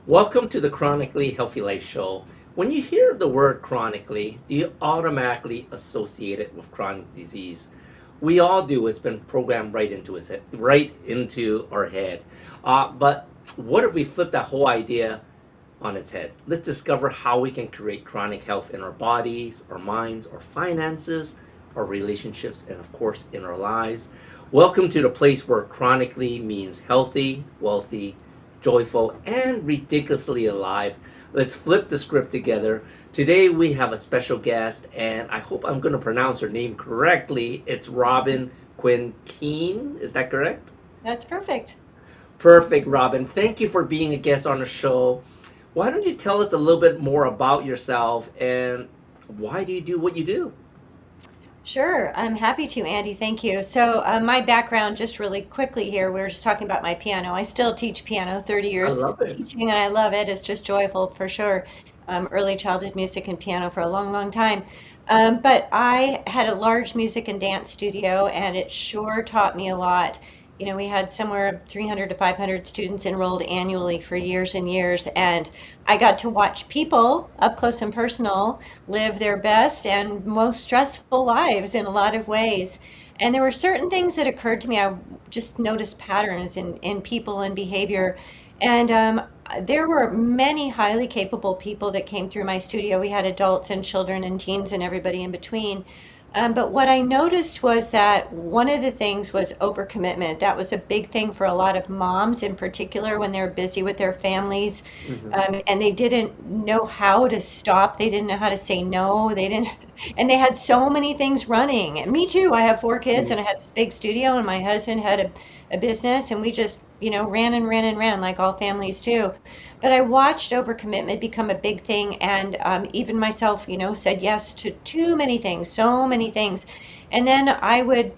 Welcome to the Chronically Healthy Life show. When you hear the word chronically, do you automatically associate it with chronic disease? We all do. It's been programmed right into our head. But what if we flip that whole idea on its head? Let's discover how we can create chronic health in our bodies, our minds, our finances, our relationships, and of course, in our lives. Welcome to the place where chronically means healthy, wealthy, joyful, and ridiculously alive. Let's flip the script together. Today we have a special guest, and I hope I'm going to pronounce her name correctly. It's Robin Quinn Keehn. Is that correct? That's perfect. Perfect, Robin. Thank you for being a guest on the show. Why don't you tell us a little bit more about yourself and why do you do what you do? Sure, I'm happy to, Andy. Thank you. So, my background, just really quickly here, we were just talking about my piano. I still teach piano, 30 I years love it. teaching, and I love it. It's just joyful for sure. Early childhood music and piano for a long, long time. But I had a large music and dance studio, and it sure taught me a lot. We had somewhere 300 to 500 students enrolled annually for years and years, and I got to watch people up close and personal live their best and most stressful lives in a lot of ways. And there were certain things that occurred to me. I just noticed patterns in people and behavior. And there were many highly capable people that came through my studio. We had adults and children and teens and everybody in between. But what I noticed was that one of the things was overcommitment. That was a big thing for a lot of moms in particular when they're busy with their families, Hmm. and they didn't know how to stop. They didn't know how to say no. They didn't, and they had so many things running. And me too. I have four kids, and I had this big studio, and my husband had a business, and we just, ran and ran and ran like all families do. But I watched overcommitment become a big thing, and even myself, said yes to too many things, so many things. And then I would,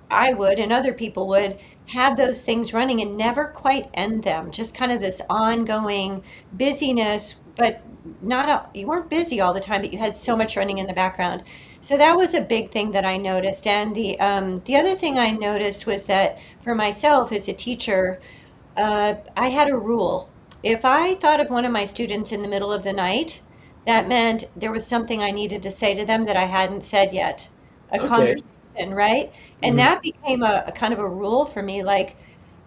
and other people would have those things running and never quite end them. Just kind of this ongoing busyness, but you weren't busy all the time, but you had so much running in the background. So that was a big thing that I noticed. And the other thing I noticed was that for myself as a teacher, I had a rule. If I thought of one of my students in the middle of the night, that meant there was something I needed to say to them that I hadn't said yet. A Okay. conversation, right? And Hmm. that became a kind of a rule for me. Like,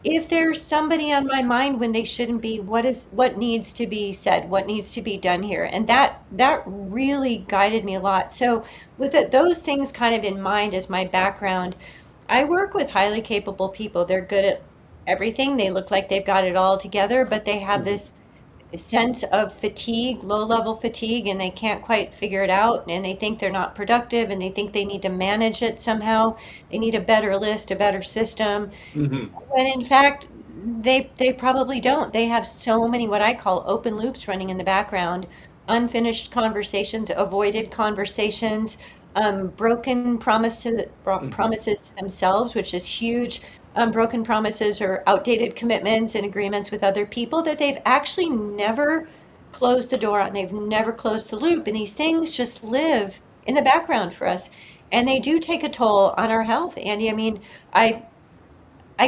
if there's somebody on my mind when they shouldn't be, what needs to be said? What needs to be done here? And that really guided me a lot. So with those things kind of in mind as my background, I work with highly capable people. They're good at everything. They look like they've got it all together, but they have Hmm. this sense of fatigue, low level fatigue, and they can't quite figure it out. And they think they're not productive and they think they need to manage it somehow. They need a better list, a better system. Hmm. When in fact, they probably don't. They have so many what I call open loops running in the background, unfinished conversations, avoided conversations, broken Hmm. promises to themselves, which is huge. Broken promises or outdated commitments and agreements with other people that they've actually never closed the door on. They've never closed the loop, and these things just live in the background for us, and they do take a toll on our health, Andy. I mean, I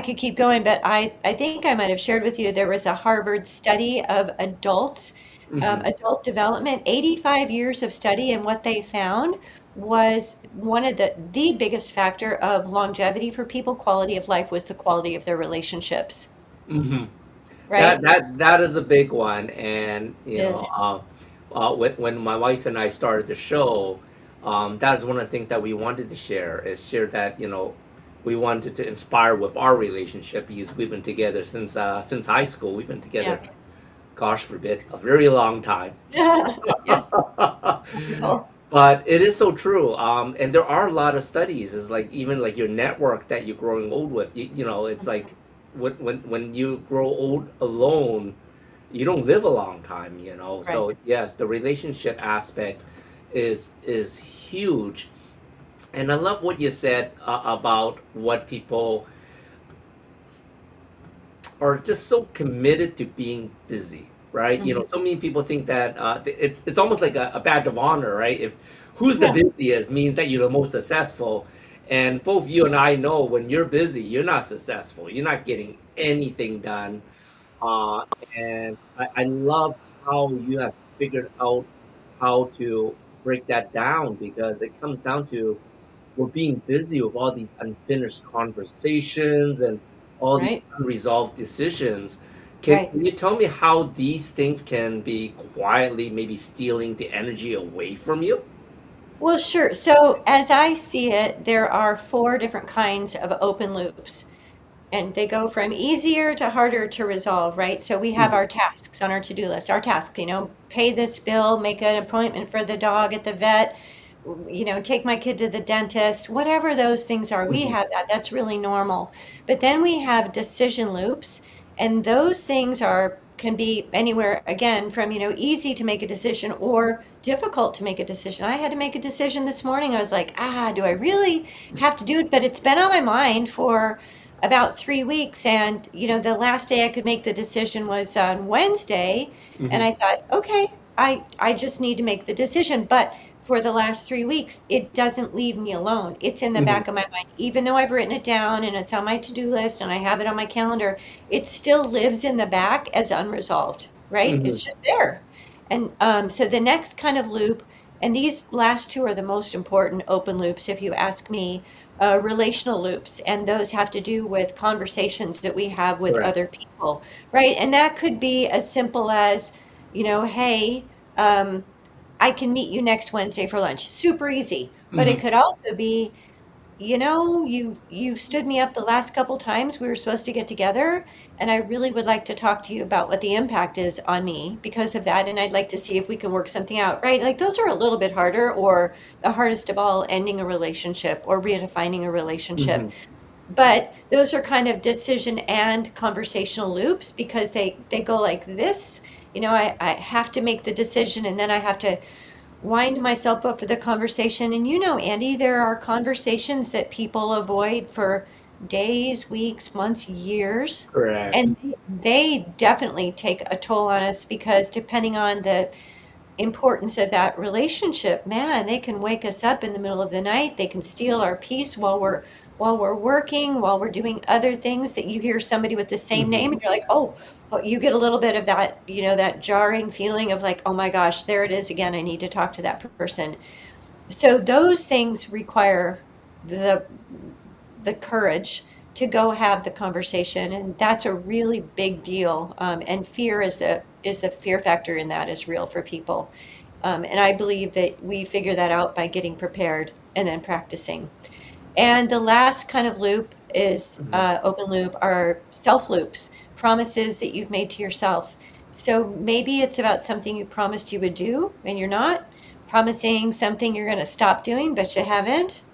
could keep going, but I think I might have shared with you there was a Harvard study of adults, Hmm. adult development, 85 years of study, and what they found was one of the biggest factor of longevity for people, quality of life, was the quality of their relationships, Hmm. right? That is a big one, and It is. when my wife and I started the show, that's one of the things that we wanted to share that we wanted to inspire with our relationship because we've been together since high school. We've been Yeah. together, gosh forbid, a very long time. Yeah, wonderful. But it is so true. And there are a lot of studies. It's like even like your network that you're growing old with. It's like when you grow old alone, you don't live a long time. Right. So yes, the relationship aspect is huge. And I love what you said about what people are just so committed to being busy, right? Mhm. So many people think that it's almost like a badge of honor, right? If who's the Yeah. busiest means that you're the most successful. And both you and I know when you're busy, you're not successful. You're not getting anything done. uh, and I love how you have figured out how to break that down, because it comes down to we're being busy with all these unfinished conversations and all these Right, unresolved decisions. right. Can you tell me how these things can be quietly maybe stealing the energy away from you? Well, sure. So as I see it, there are four different kinds of open loops. And they go from easier to harder to resolve, right? So we have Mhm, our tasks on our to-do list. Our tasks, pay this bill, make an appointment for the dog at the vet, take my kid to the dentist, whatever those things are. We mhm, have that. That's really normal. But then we have decision loops, and those things are can be anywhere again from, easy to make a decision or difficult to make a decision. I had to make a decision this morning. I was like, do I really have to do it? But it's been on my mind for about 3 weeks. And, the last day I could make the decision was on Wednesday. And mhm, I thought, okay, I just need to make the decision. But for the last 3 weeks, it doesn't leave me alone. It's in the mhm, back of my mind. Even though I've written it down and it's on my to-do list and I have it on my calendar, it still lives in the back as unresolved, right? mhm. It's just there. And so the next kind of loop, and these last two are the most important open loops, if you ask me, relational loops, and those have to do with conversations that we have with Correct. other people, right? And that could be as simple as, hey, I can meet you next Wednesday for lunch. Super easy. But it Mhm. could also be, you've stood me up the last couple times we were supposed to get together, and I really would like to talk to you about what the impact is on me because of that, and I'd like to see if we can work something out, right? Like those are a little bit harder, or the hardest of all, ending a relationship or redefining a relationship. Mhm. But those are kind of decision and conversational loops because they go like this. I have to make the decision and then I have to wind myself up for the conversation. And Andy, there are conversations that people avoid for days, weeks, months, years. Correct. And they definitely take a toll on us because depending on the importance of that relationship, man, they can wake us up in the middle of the night. They can steal our peace while we're working, while we're doing other things that you hear somebody with the same Mhm. name and you're like, oh, you get a little bit of that, that jarring feeling of like, oh my gosh, there it is again. I need to talk to that person. So those things require the the courage to go have the conversation, and that's a really big deal. And fear is the fear factor in that is real for people. And I believe that we figure that out by getting prepared and then practicing. And the last kind of loop is Mhm. open loop are self loops, promises that you've made to yourself. So maybe it's about something you promised you would do and you're not, promising something you're going to stop doing, but you haven't,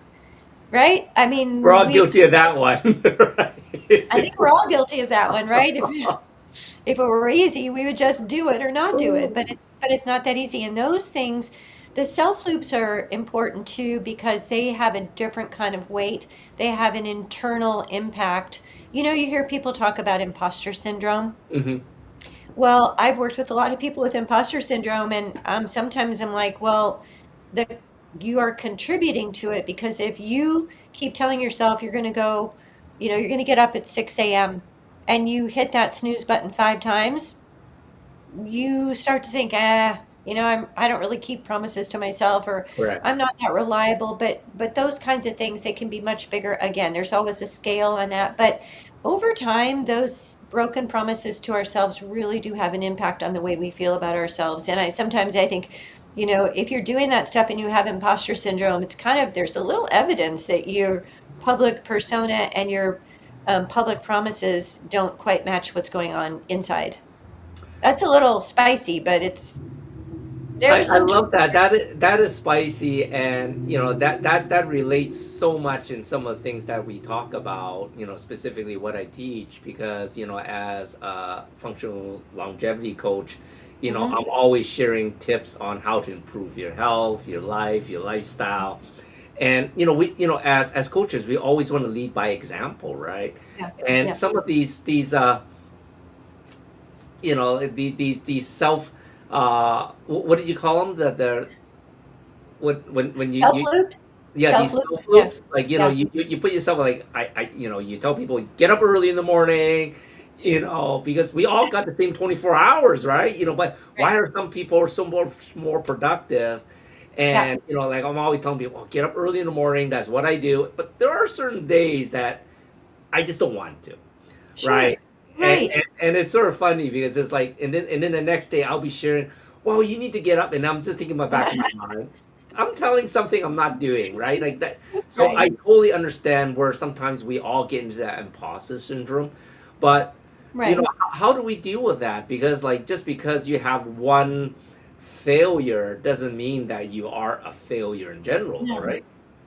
right? I We're mean, all guilty of that one. I Right? think we're all guilty of that one, right? If it were easy, we would just do it or not do it. But it's not that easy. And those things, the self loops are important too because they have a different kind of weight. They have an internal impact. You hear people talk about imposter syndrome. Mhm. Well, I've worked with a lot of people with imposter syndrome, and sometimes I'm like, well, the you are contributing to it because if you keep telling yourself you're going to go, you're going to get up at 6 a.m. and you hit that snooze button 5 times, you start to think, I don't really keep promises to myself, or Correct. I'm not that reliable. But those kinds of things, they can be much bigger. Again, there's always a scale on that. But over time, those broken promises to ourselves really do have an impact on the way we feel about ourselves. And I think, if you're doing that stuff and you have imposter syndrome, it's kind of there's a little evidence that your public persona and your public promises don't quite match what's going on inside. That's a little spicy, but I, there's I some truth love that. there. That is spicy, and that relates so much in some of the things that we talk about. Specifically what I teach, because as a functional longevity coach, Hmm. I'm always sharing tips on how to improve your health, your life, your lifestyle, and we as coaches we always want to lead by example, right? Yeah, And yeah. some of these these self what did you call them, the when Self you loops, yeah, self these loops. self Yeah, loops, like yeah. you put yourself like, I you tell people get up early in the morning, because we all got the same 24 hours, right? But why Right. are some people so much more productive? Yeah. And, like I'm always telling people, get up early in the morning. That's what I do. But there are certain days that I just don't want to, right? Sure. And, Right. and, and it's sort of funny because it's like, and then the next day I'll be sharing, well, you need to get up. And I'm just thinking in my back of my mind, I'm telling something I'm not doing, right? Like that. So I Right. totally understand where sometimes we all get into that imposter syndrome. But, Right. how do we deal with that? Because, like, just because you have one failure doesn't mean that you are a failure in general, though, No. right?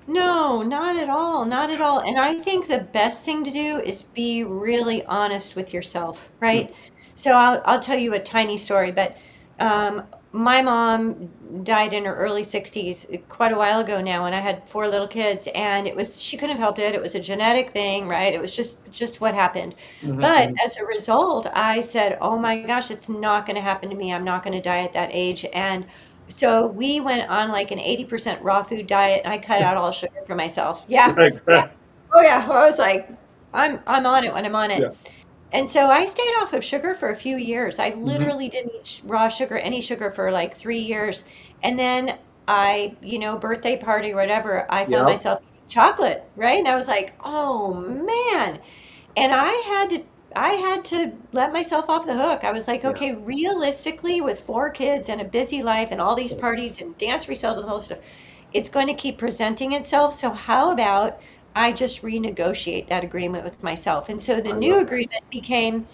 No, not at all. Not at all. And I think the best thing to do is be really honest with yourself, Mm, right? So I'll tell you a tiny story, but my mom died in her early 60s quite a while ago now, and I had four little kids, and it was she couldn't have helped it. It was a genetic thing, right? It was just what happened. But mhm, as a result, I said, "Oh my gosh, it's not going to happen to me. I'm not going to die at that age." And so we went on like an 80% raw food diet, and I cut out all sugar for myself. Yeah. right, Yeah. right. Oh yeah. I was like, I'm on it when I'm on it. Yeah. And so I stayed off of sugar for a few years. I Hmm. literally didn't eat raw sugar, any sugar for like 3 years. And then birthday party, whatever, I found Yep. myself eating chocolate, right? And I was like, oh man. And I had to let myself off the hook. I was like, Yeah. okay, realistically, with four kids and a busy life and all these parties and dance recitals and all this stuff, it's going to keep presenting itself. So how about I just renegotiate that agreement with myself? And so the I new love that. agreement became,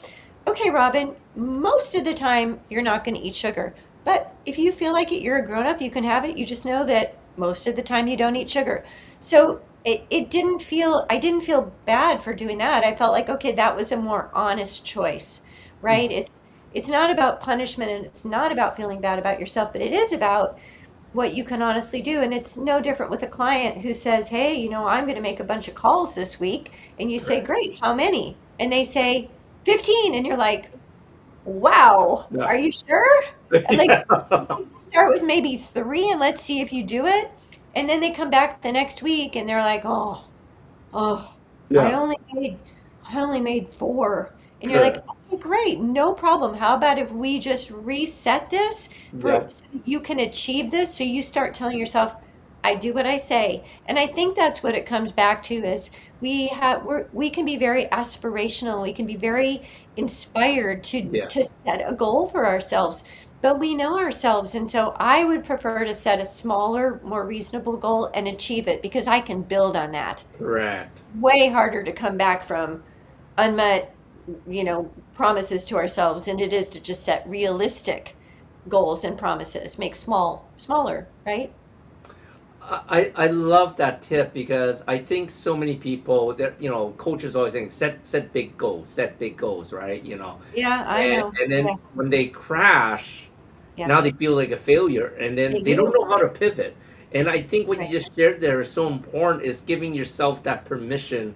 okay, Robin, most of the time you're not going to eat sugar. But if you feel like it, you're a grown up, you can have it. You just know that most of the time you don't eat sugar. So I didn't feel bad for doing that. I felt like, okay, that was a more honest choice, Mhm. right? It's not about punishment and it's not about feeling bad about yourself, but it is about what you can honestly do. And it's no different with a client who says, hey, I'm going to make a bunch of calls this week. And you say, Right. great, how many? And they say 15. And you're like, wow, Yeah. are you sure? Like, Yeah. start with maybe three and let's see if you do it. And then they come back the next week and they're like, oh, I Yeah. only made I only made four. And you're like, Correct. okay, great, no problem. How about if we just reset this for Yep. so you can achieve this so you start telling yourself, I do what I say. And I think that's what it comes back to is we can be very aspirational. We can be very inspired to Yes. set a goal for ourselves. But we know ourselves. And so I would prefer to set a smaller, more reasonable goal and achieve it because I can build on that. Correct. Way harder to come back from unmet, promises to ourselves than it is to just set realistic goals and promises. Make smaller, right? I love that tip because I think so many people that coaches always saying set big goals, right? Yeah, I and know. and Yeah, then when they crash, yeah, now they feel like a failure, and then they they don't do. know how to pivot. And I think what you Right. just shared there is so important is giving yourself that permission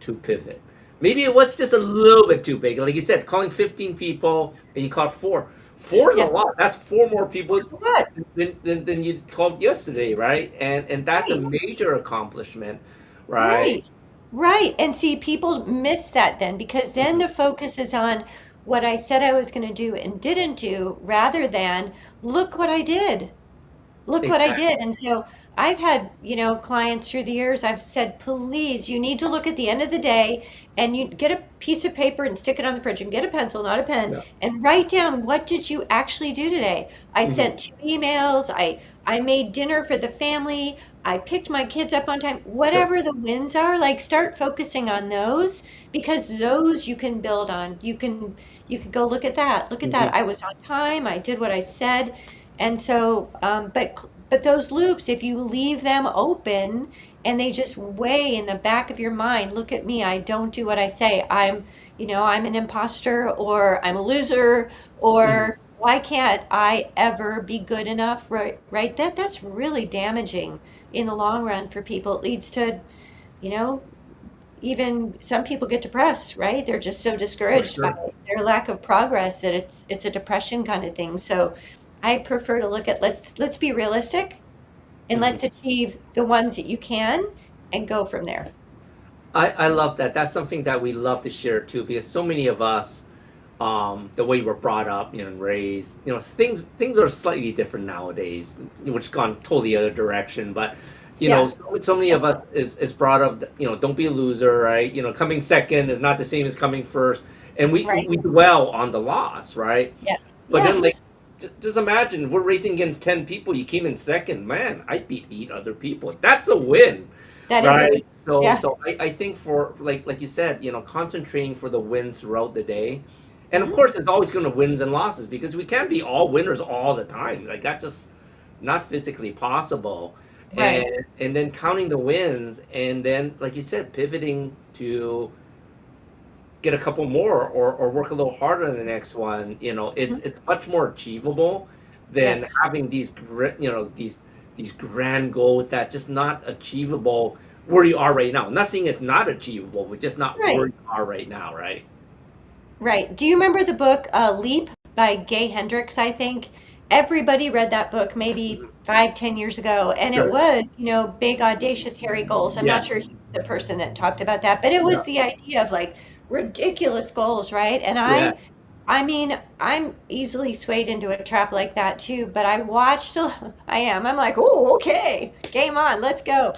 to pivot. Maybe it was just a little bit too big. Like you said, calling 15 people and you caught four. Four is a Yeah. lot. That's four more people What? than you called yesterday, right? And that's a Right. major accomplishment, right? Right. Right. And see, people miss that then because then Mhm. the focus is on what I said I was going to do and didn't do rather than look what I did. Look what I Exactly. did. And so I've had, clients through the years, I've said, please, you need to look at the end of the day and you get a piece of paper and stick it on the fridge and get a pencil, not a pen, Yeah. and write down what did you actually do today? I Hmm. sent two emails, I made dinner for the family, I picked my kids up on time. Whatever the wins are, like start focusing on those because those you can build on. You can go look at that. Look at that. Hmm. I was on time. I did what I said. And so, but those loops, if you leave them open and they just weigh in the back of your mind, look at me, I don't do what I say. I'm an imposter or I'm a loser Hmm. or why can't I ever be good enough? Right, right. That's really damaging in the long run for people. It leads to, you know, even some people get depressed, right? They're just so For discouraged by sure. their lack of progress that it's a depression kind of thing. So I prefer to look at let's be realistic and Hmm. let's achieve the ones that you can and go from there. I love that. That's something that we love to share too, because so many of us, the way we're brought up, and raised, things are slightly different nowadays, which gone totally other direction. But Yeah. so many Yeah. of us is brought up, don't be a loser, right? Coming second is not the same as coming first, and Right. we dwell on the loss, right? Yes. But then, like, Yes. just imagine if we're racing against 10 people, you came in second. Man, I beat 8 other people. That's a win, That is a, right? So, yeah. so I think for like you said, concentrating for the wins throughout the day, and of Mhm. course, it's always going to wins and losses because we can't be all winners all the time. Like that's just not physically possible. Right. And then counting the wins, and then like you said, pivoting to get a couple more or work a little harder on the next one. It's Mhm. it's much more achievable than Yes. having these grand goals that just not achievable where you are right now. I'm not saying it's not achievable, but just not where Right. you are right now, right? Right. Do you remember the book Leap by Gay Hendricks, I think? Everybody read that book maybe Mhm. 5, 10 years ago, and it Sure. was, big, audacious, hairy goals. I'm Yeah. not sure he was the person that talked about that, but it was Yeah. the idea of like ridiculous goals, right? And Yeah. I mean, I'm easily swayed into a trap like that too, but I watched, I am. I'm like, oh, okay, game on, let's go.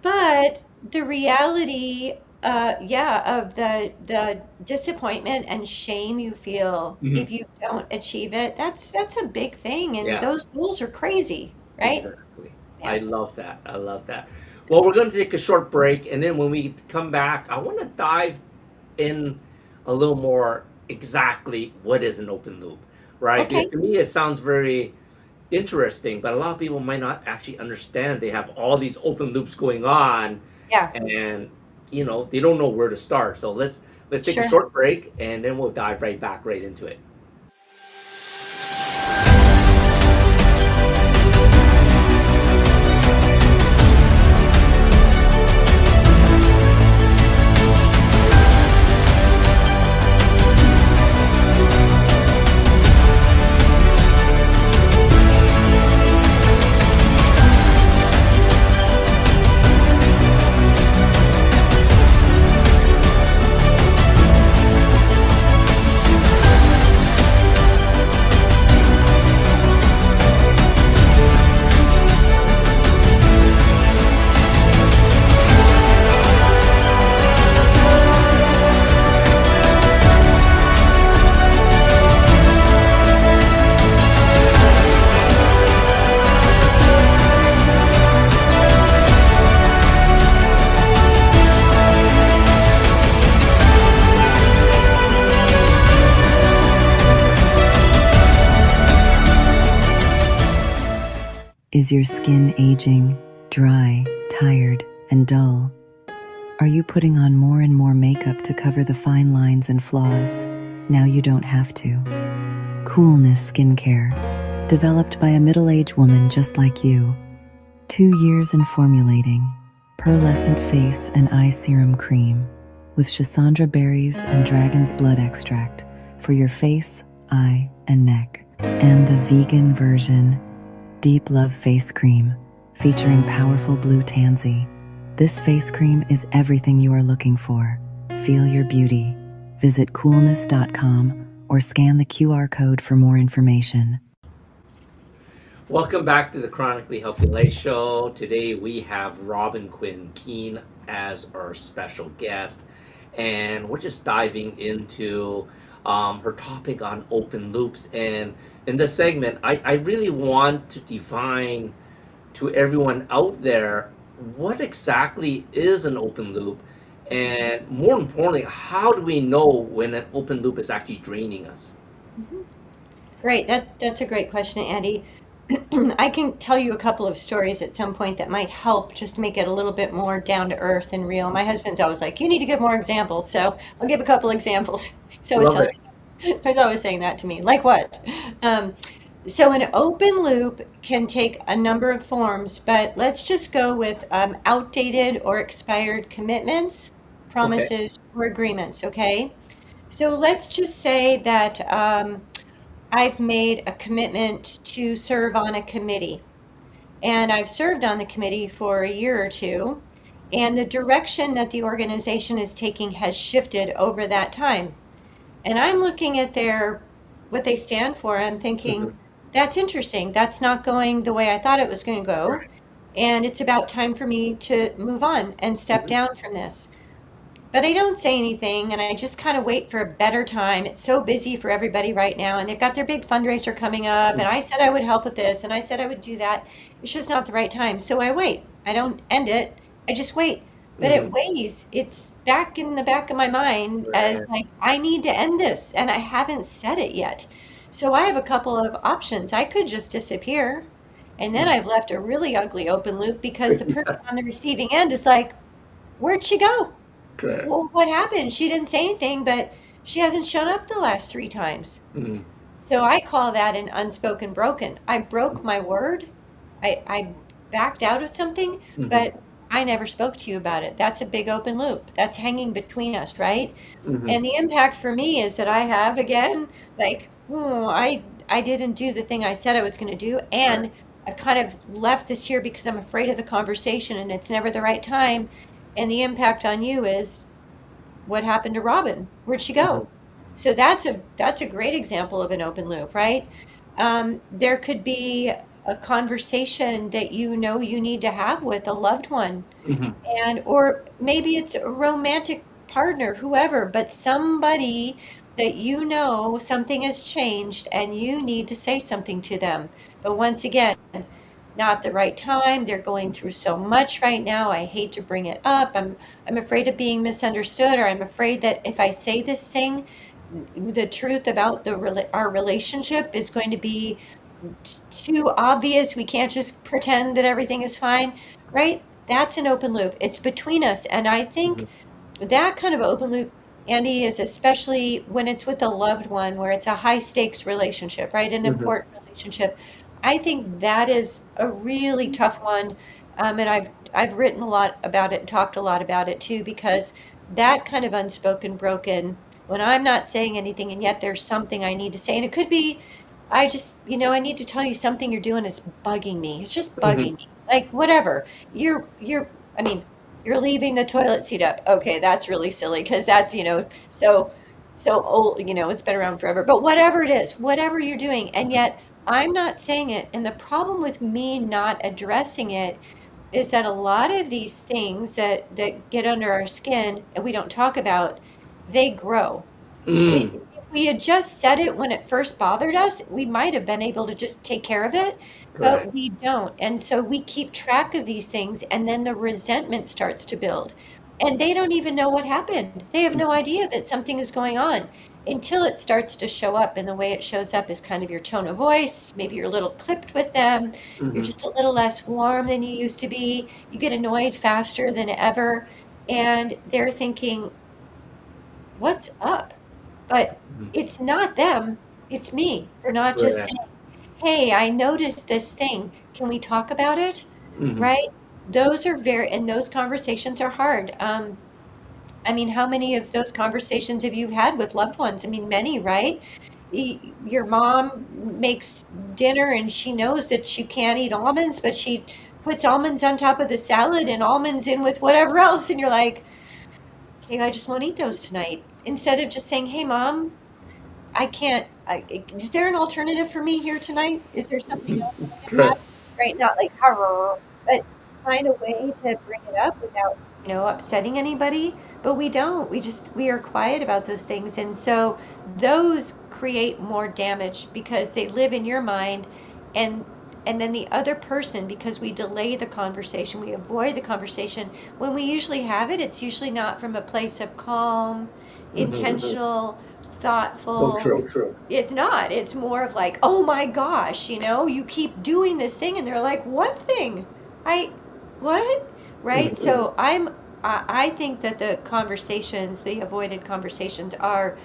But the reality, yeah, of the disappointment and shame you feel Mhm. if you don't achieve it, that's a big thing, and Yeah. those goals are crazy, right? Exactly. I Yeah. love that. I love that. Well, we're going to take a short break, and then when we come back, I want to dive in a little more exactly what is an open loop, right? Because Okay. to me, it sounds very interesting, but a lot of people might not actually understand they have all these open loops going on, Yeah. and they don't know where to start. So let's take a Sure. short break, and then we'll dive right back right into it. Is your skin aging, dry, tired, and dull? Are you putting on more and more makeup to cover the fine lines and flaws? Now you don't have to. Coolness Skincare, developed by a middle-aged woman just like you. 2 years in formulating. Pearlescent face and eye serum cream with Schisandra berries and dragon's blood extract for your face, eye, and neck. And the vegan version, Deep Love Face Cream, featuring powerful blue tansy. This face cream is everything you are looking for. Feel your beauty. Visit coolness.com or scan the QR code for more information. Welcome back to the Chronically Healthy Life Show. Today we have Robin Quinn Keehn as our special guest, and we're just diving into her topic on open loops. And in this segment, I really want to define to everyone out there what exactly is an open loop, and more importantly, how do we know when an open loop is actually draining us? Mhm. Great. That's a great question, Andy. I can tell you a couple of stories at some point that might help just make it a little bit more down to earth and real. My husband's always like, "You need to give more examples." So I'll give a couple examples. He's always Love telling it. me, he's always saying that to me. Like what? Um, so an open loop can take a number of forms, but let's just go with outdated or expired commitments, Okay. promises, or agreements. Okay. So let's just say that I've made a commitment to serve on a committee, and I've served on the committee for a year or two. And the direction that the organization is taking has shifted over that time. And I'm looking at what they stand for. I'm Mm-hmm. thinking, that's interesting. That's not going the way I thought it was going to go. Right. And it's about time for me to move on and step Mm-hmm. down from this. But I don't say anything and I just kind of wait for a better time. It's so busy for everybody right now, and they've got their big fundraiser coming up. And I said I would help with this, and I said I would do that. It's just not the right time. So I wait. I don't end it, I just wait. But Mm-hmm. it weighs, it's back in the back of my mind as Right. like, I need to end this, and I haven't said it yet. So I have a couple of options. I could just disappear. And then I've left a really ugly open loop because the person on the receiving end is like, where'd she go? Correct. Well, what happened? She didn't say anything, but she hasn't shown up the last three times. Mm-hmm. So I call that an unspoken broken. I broke my word. I backed out of something, Mm-hmm. but I never spoke to you about it. That's a big open loop. That's hanging between us, right? Mm-hmm. And the impact for me is that I have again, like, I didn't do the thing I said I was going to do, Right. and I've kind of left this year because I'm afraid of the conversation, and it's never the right time. And the impact on you is what happened to Robin? Where'd she Mm-hmm. go? So that's a great example of an open loop, right? There could be a conversation that you know you need to have with a loved one, Mm-hmm. and or maybe it's a romantic partner, whoever, but somebody that you know something has changed and you need to say something to them. But once again, not the right time. They're going through so much right now. I hate to bring it up. I'm afraid of being misunderstood, or I'm afraid that if I say this thing, the truth about our relationship is going to be too obvious. We can't just pretend that everything is fine, right? That's an open loop. It's between us. And I Mm-hmm. think that kind of open loop, Andy, is especially when it's with a loved one, where it's a high stakes relationship, right? An Mm-hmm. important relationship. I think that is a really tough one. And I've written a lot about it and talked a lot about it too, because that kind of unspoken broken, when I'm not saying anything and yet there's something I need to say. And it could be, I just, I need to tell you something you're doing is bugging me. It's just Mm-hmm. bugging me. Like whatever. I mean, you're leaving the toilet seat up. Okay, that's really silly because that's, so old, it's been around forever. But whatever it is, whatever you're doing, and yet I'm not saying it. And the problem with me not addressing it is that a lot of these things that get under our skin and we don't talk about, they grow. Mm. If we had just said it when it first bothered us, we might have been able to just take care of it, Correct. but we don't. And so we keep track of these things, and then the resentment starts to build. And they don't even know what happened. They have no idea that something is going on until it starts to show up. And the way it shows up is kind of your tone of voice. Maybe you're a little clipped with them. You're Mm-hmm. just a little less warm than you used to be. You get annoyed faster than ever. And they're thinking, what's up? But it's not them, it's me for not just Correct. saying, hey, I noticed this thing. Can we talk about it? Mm-hmm. Right? And those conversations are hard. I mean, how many of those conversations have you had with loved ones? I mean, many, right? Your mom makes dinner and she knows that you can't eat almonds, but she puts almonds on top of the salad and almonds in with whatever else. And you're like, okay, I just won't eat those tonight. Instead of just saying, hey, mom, I can't. Is there an alternative for me here tonight? Is there something else that I can have? Correct. Right? Not like, "Arr," but find a way to bring it up without, upsetting anybody. But we don't. We are quiet about those things. And so those create more damage because they live in your mind, and and then the other person, because we delay the conversation, we avoid the conversation. When we usually have it, it's usually not from a place of calm, Mm-hmm. intentional, So thoughtful. true. It's not. It's more of like, oh my gosh, you keep doing this thing, and they're like, what thing? I, what? Right? Mm-hmm. So I think that the avoided conversations are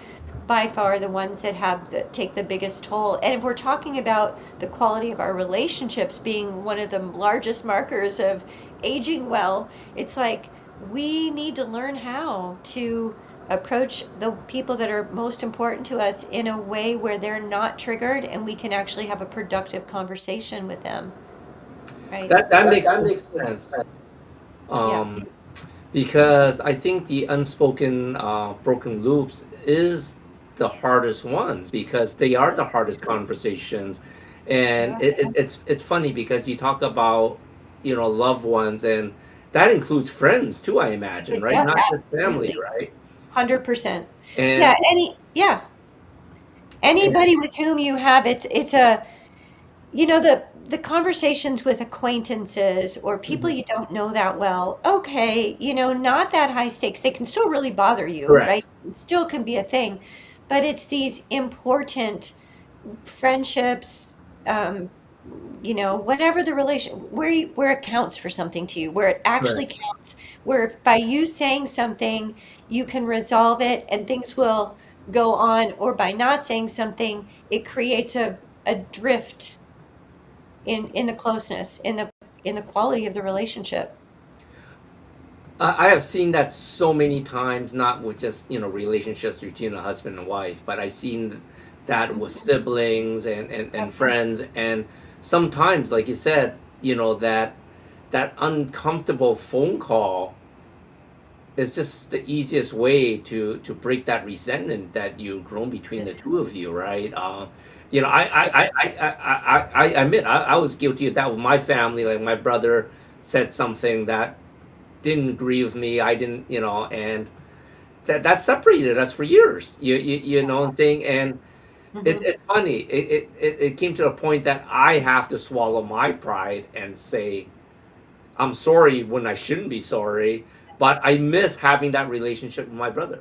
by far the ones that take the biggest toll. And if we're talking about the quality of our relationships being one of the largest markers of aging well, it's like we need to learn how to approach the people that are most important to us in a way where they're not triggered and we can actually have a productive conversation with them, right? That makes total sense. Yeah. Um, because I think the unspoken broken loops is the hardest ones because they are the hardest conversations, and Yeah. it's funny because you talk about loved ones, and that includes friends too, I imagine, right? Yeah, Not just family, absolutely. right? 100%. Yeah, And, yeah. and Anybody with whom you have it's a the conversations with acquaintances or people mhm, you don't know that well, okay, not that high stakes. They can still really bother you, right? correct, It still can be a thing, but it's these important friendships, um, whatever the relation, where it counts for something to you, where it actually correct. counts, where if by you saying something, you can resolve it and things will go on, or by not saying something, it creates a drift in the closeness, in the quality of the relationship. I have seen that so many times, not with just relationships between a husband and wife, but I've seen that with Mhm. siblings and Yep. friends, and sometimes, like you said, that uncomfortable phone call is just the easiest way to break that resentment that you've grown between the two of you, right? I admit I was guilty of that with my family. Like my brother said something that didn't agree with me. I didn't, and that separated us for years. You know what I'm saying? And Hmm. it's funny. It came to a point that I have to swallow my pride and say I'm sorry when I shouldn't be sorry. But I miss having that relationship with my brother.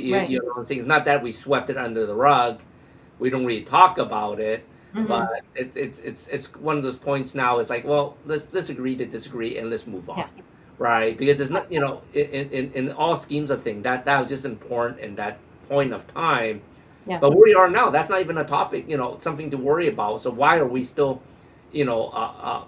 Right. You know what I'm saying? It's not that we swept it under the rug. We don't really talk about it, but Hmm. it's one of those points now. It's like, well, let's agree to disagree and let's move Yeah. on, right? Because it's not, in all schemes of things that was just important in that point of time. Yeah. But where we are now, that's not even a topic, something to worry about. So why are we still, you know, uh, uh,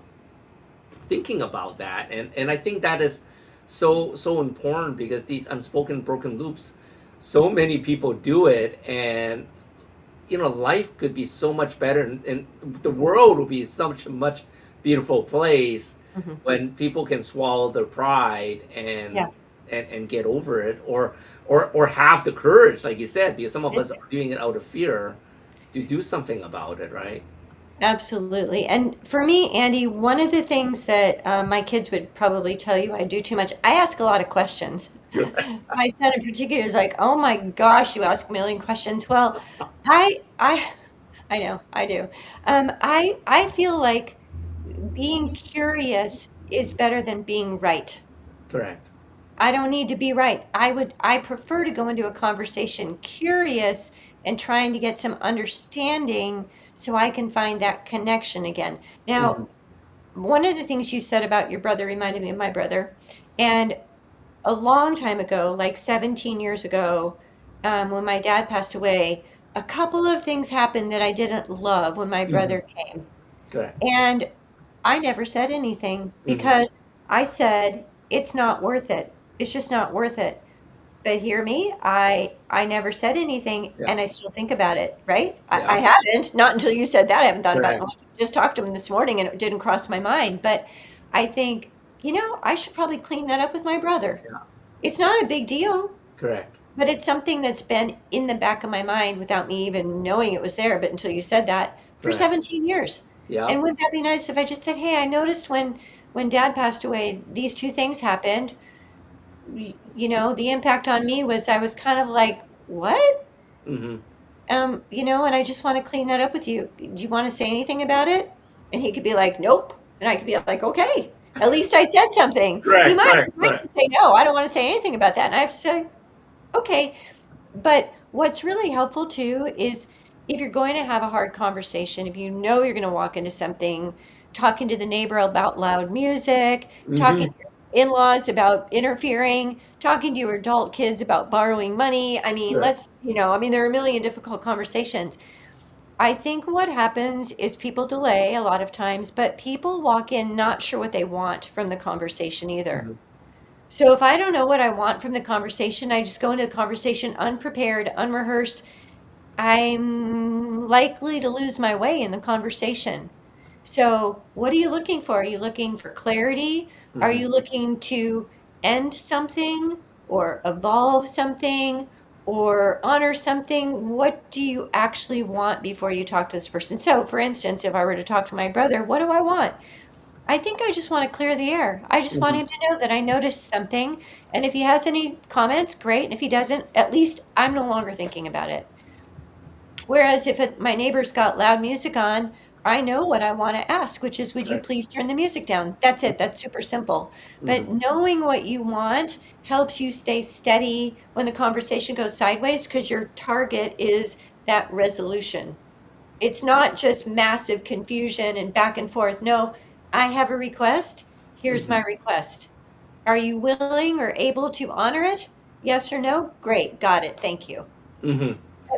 thinking about that? And I think that is so important because these unspoken broken loops, so many people do it, and life could be so much better, and the world would be such a much beautiful place Hmm. when people can swallow their pride Yeah. and get over it, or have the courage, like you said, because some of us It- are doing it out of fear to do something about it, right? Absolutely. And for me, Andy, one of the things that my kids would probably tell you I do too much, I ask a lot of questions. My son in particular is like, "Oh my gosh, you ask a million questions." Well, I I know, I do. I feel like being curious is better than being right. Correct. I don't need to be right. I prefer to go into a conversation curious and trying to get some understanding so I can find that connection again. Hmm. Now, one of the things you said about your brother reminded me of my brother. And a long time ago, like 17 years ago, when my dad passed away, a couple of things happened that I didn't love when my Hmm. brother came. Correct. And I never said anything Hmm. because I said, it's not worth it. It's just not worth it. But hear me, I never said anything Yeah. and I still think about it, right? I Yeah. haven't, not until you said that. I haven't thought about it. Correct. Well, I just talked to him this morning and it didn't cross my mind. But I think, I should probably clean that up with my brother. Yeah. It's not a big deal, Correct. but it's something that's been in the back of my mind without me even knowing it was there, but until you said that, for Correct. 17 years. Yeah. And wouldn't that be nice if I just said, "Hey, I noticed when dad passed away, these two things happened. The impact on me was I was kind of like, what? Hmm. And I just want to clean that up with you. Do you want to say anything about it?" And he could be like, "Nope." And I could be like, "Okay, at least I said something." He Correct. might, Correct. he might Correct. just say, "No, I don't want to say anything about that." And I have to say, "Okay." But what's really helpful too is if you're going to have a hard conversation, if you know you're going to walk into something, talking to the neighbor about loud music, talking Hmm. to your in-laws about interfering, talking to your adult kids about borrowing money. I mean, Correct. there are a million difficult conversations. I think what happens is people delay a lot of times, but people walk in not sure what they want from the conversation either. Hmm. So if I don't know what I want from the conversation, I just go into the conversation unprepared, unrehearsed. I'm likely to lose my way in the conversation. So, what are you looking for? Are you looking for clarity? Are Hmm. you looking to end something or evolve something or honor something? What do you actually want before you talk to this person? So, for instance, if I were to talk to my brother, what do I want? I think I just want to clear the air. I just want Hmm. him to know that I noticed something. And if he has any comments, great. And if he doesn't, at least I'm no longer thinking about it. Whereas if my neighbor's got loud music on, I know what I want to ask, which is, would you Right. please turn the music down? That's it. That's super simple. Hmm. But knowing what you want helps you stay steady when the conversation goes sideways because your target is that resolution. It's not just massive confusion and back and forth. No, I have a request. Here's Hmm. my request. Are you willing or able to honor it? Yes or no? Great. Got it. Thank you. Hmm.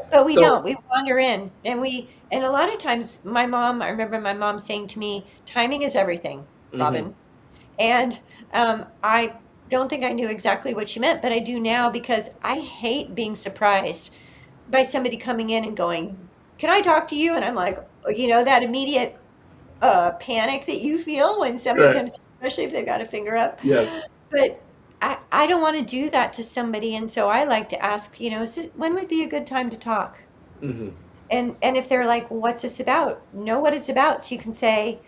But we So. don't. We wander in and a lot of times I remember my mom saying to me, timing is everything, Hmm. Robin. And I don't think I knew exactly what she meant, but I do now because I hate being surprised by somebody coming in and going, can I talk to you? And I'm like, that immediate panic that you feel when somebody Right. comes in, especially if they've got a finger up. Yes. But I don't want to do that to somebody. And so I like to ask, when would be a good time to talk? Hmm. And if they're like, well, what's this about? Know what it's about so you can say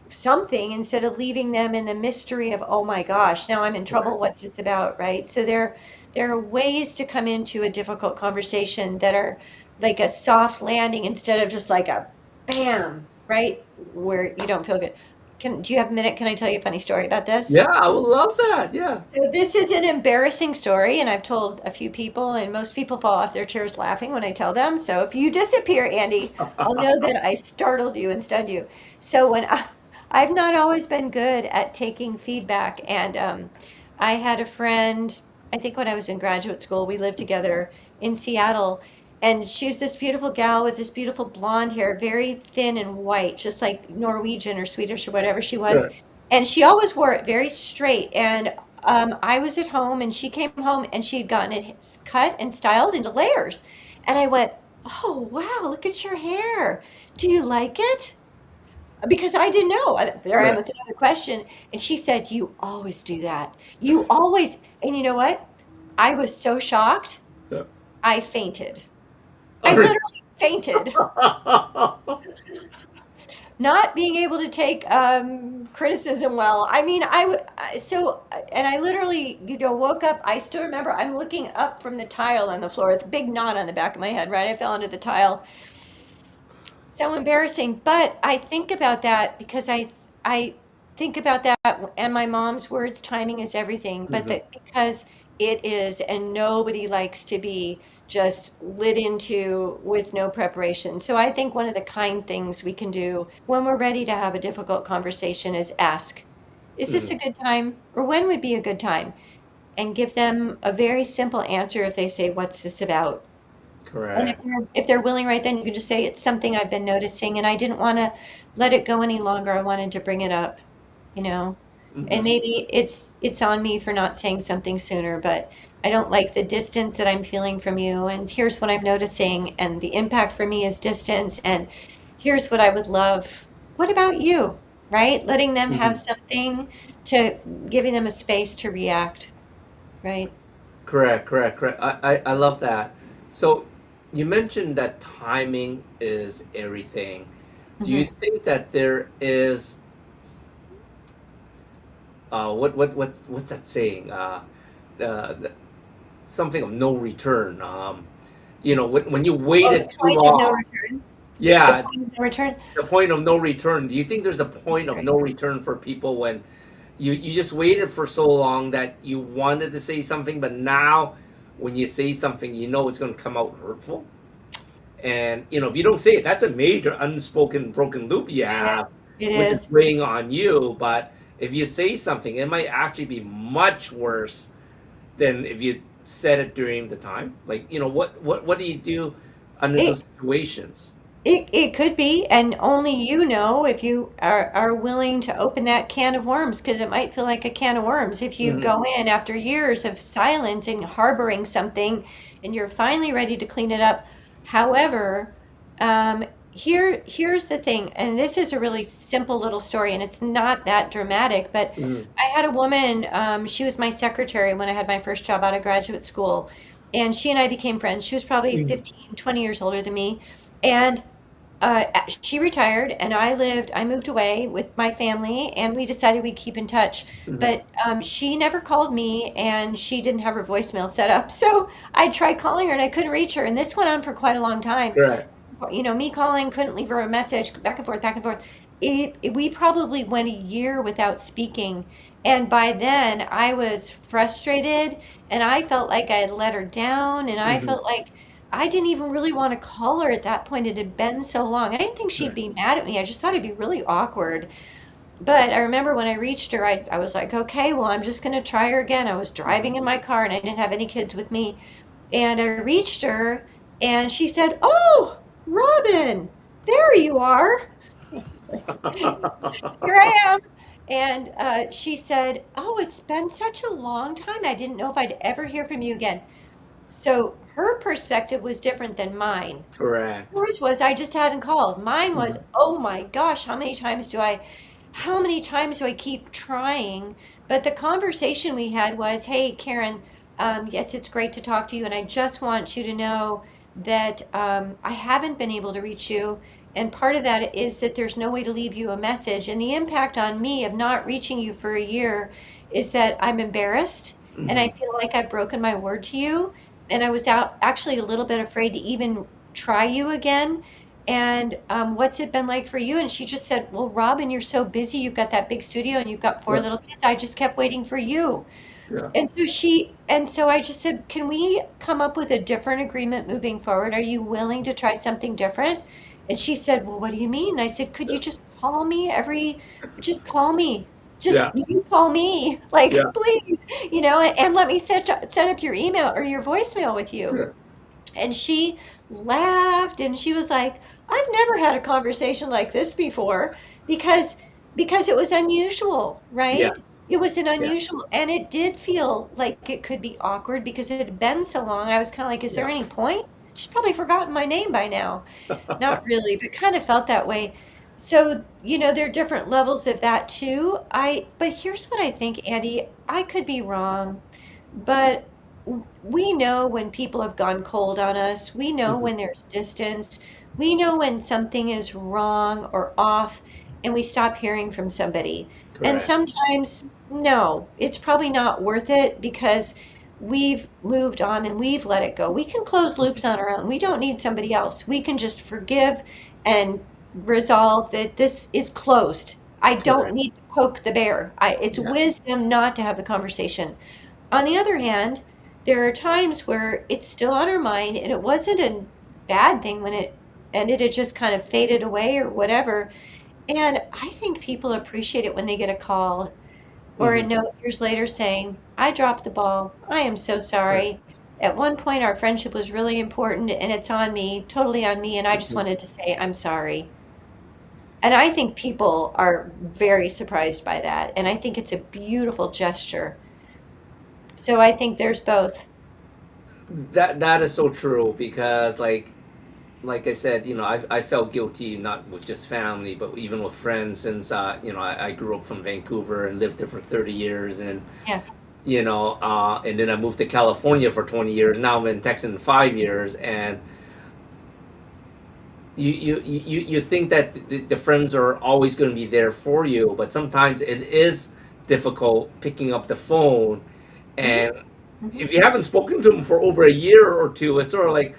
something instead of leaving them in the mystery of, oh my gosh, now I'm in Right. trouble. What's this about? Right. So there are ways to come into a difficult conversation that are like a soft landing instead of just like a bam, right? Where you don't feel good. Do you have a minute? Can I tell you a funny story about this? Yeah, I would love that. Yeah. So this is an embarrassing story, and I've told a few people, and most people fall off their chairs laughing when I tell them. So if you disappear, Andy, I'll know that I startled you and stunned you. So I've not always been good at taking feedback, and I had a friend. I think when I was in graduate school, we lived together in Seattle, and she was this beautiful gal with this beautiful blonde hair, very thin and white, just like Norwegian or Swedish or whatever she was. Right. And she always wore it very straight. And I was at home and she came home and she had gotten it cut and styled into layers. And I went, oh, wow, look at your hair. Do you like it? Because I didn't know. There I am Right. with another question. And she said, you always do that. You always. And you know what? I was so shocked, Yeah. I fainted. I All right. literally fainted. Not being able to take criticism well. I mean, and I literally, woke up. I still remember I'm looking up from the tile on the floor with a big knot on the back of my head, right? I fell into the tile. So embarrassing. But I think about that because I think about that and my mom's words, timing is everything. But Hmm. that because it is, and nobody likes to be just lit into with no preparation. So I think one of the kind things we can do when we're ready to have a difficult conversation is ask, is this a Hmm. good time? Or when would be a good time? And give them a very simple answer if they say, what's this about? And Correct. if they're willing right then, you can just say, it's something I've been noticing and I didn't want to let it go any longer. I wanted to bring it up, you know. And Hmm. maybe it's on me for not saying something sooner, but I don't like the distance that I'm feeling from you. And here's what I'm noticing, and the impact for me is distance. And here's what I would love. What about you? Right? Letting them have Hmm. something to giving them a space to react, right? Correct. Correct. Correct. I love that. So you mentioned that timing is everything. Do you Hmm. think that there is what's that saying? The something of no return. When you Oh, the waited too point of no long. return. The Yeah, point of no return. the point of no return. Do you think there's a That's point of no great. return for people when you just waited for so long that you wanted to say something, but now when you say something, you know it's going to come out hurtful? And if you don't say it, that's a major unspoken broken loop you It have, is. It which is is. weighing on you. But if you say something, it might actually be much worse than if you said it during the time. Like, what do you do under those It situations? it could be, and only you know if you are willing to open that can of worms, because it might feel like a can of worms if you Hmm. go in after years of silence and harboring something, and you're finally ready to clean it up. However, um, here's the thing, and this is a really simple little story, and it's not that dramatic, but Mm, I had a woman, she was my secretary when I had my first job out of graduate school, and she and I became friends. She was probably mm, 15, 20 years older than me, and she retired, and I moved away with my family, and we decided we'd keep in touch. mhm. But she never called me, and she didn't have her voicemail set up. So I tried calling her, and I couldn't reach her. And this went on for quite a long time. Right. Me calling, couldn't leave her a message, back and forth, back and forth. We probably went a year without speaking. And by then, I was frustrated, and I felt like I had let her down, and I Mhm. felt like I didn't even really want to call her at that point. It had been so long. I didn't think she'd Right. be mad at me. I just thought it'd be really awkward. But I remember when I reached her, I was like, okay, well, I'm just going to try her again. I was Mhm. driving in my car and I didn't have any kids with me. And I reached her and she said, "Oh, Robin, there you are." It's like, here I am. And she said, "Oh, it's been such a long time. I didn't know if I'd ever hear from you again." So her perspective was different than mine. Correct. Hers was, I just hadn't called. Mine was, Mhm. oh my gosh, how many times do I keep trying? But the conversation we had was, hey, Karen, yes, it's great to talk to you. And I just want you to know that I haven't been able to reach you. And part of that is that there's no way to leave you a message. And the impact on me of not reaching you for a year is that I'm embarrassed and I Mhm. feel like I've broken my word to you. And I was out actually a little bit afraid to even try you again. And what's it been like for you? And she just said, well, Robin, you're so busy. You've got that big studio and you've got four Yeah. little kids. I just kept waiting for you. Yeah. And so I just said, can we come up with a different agreement moving forward? Are you willing to try something different? And she said, well, what do you mean? I said, could Yeah. you just call me. Just Yeah. you call me, Yeah. like, please, and let me set up your email or your voicemail with you. Yeah. And she laughed and she was like, I've never had a conversation like this before because it was unusual, right? Yes. It was an Yeah. unusual and it did feel like it could be awkward because it had been so long. I was kind of like, is there Yeah. any point? She's probably forgotten my name by now. Not really, but kind of felt that way. So, there are different levels of that too. But here's what I think, Andy. I could be wrong, but we know when people have gone cold on us. We know Mhm. when there's distance. We know when something is wrong or off and we stop hearing from somebody. And Correct. sometimes, no, it's probably not worth it because we've moved on and we've let it go. We can close loops on our own. We don't need somebody else. We can just forgive and resolve that this is closed. I don't Correct. need to poke the bear. It's Yeah. wisdom not to have the conversation. On the other hand, there are times where it's still on our mind and it wasn't a bad thing when it ended, it just kind of faded away or whatever. And I think people appreciate it when they get a call or a Mhm. note years later saying, I dropped the ball. I am so Right. sorry. At one point, our friendship was really important and it's on me, totally on me. And I just Mhm. wanted to say, I'm sorry. And I think people are very surprised by that. And I think it's a beautiful gesture. So I think there's both. That is so true because like I said, I felt guilty not with just family, but even with friends since I grew up from Vancouver and lived there for 30 years, and Yeah. and then I moved to California for 20 years. Now I'm in Texas in 5 years, and you think that the friends are always going to be there for you, but sometimes it is difficult picking up the phone, Hmm. and Hmm. if you haven't spoken to them for over a year or two, it's sort of like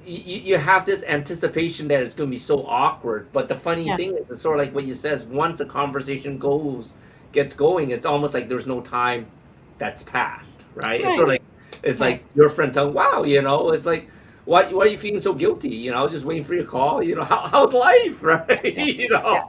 you have this anticipation that it's going to be so awkward. But the funny Yeah. thing is, it's sort of like what you says. Once a conversation gets going, it's almost like there's no time that's passed, right? It's Right. sort of like it's Right. like your friend telling, "Wow, it's like why are you feeling so guilty? Just waiting for your call. How's life, right? Yeah. Yeah.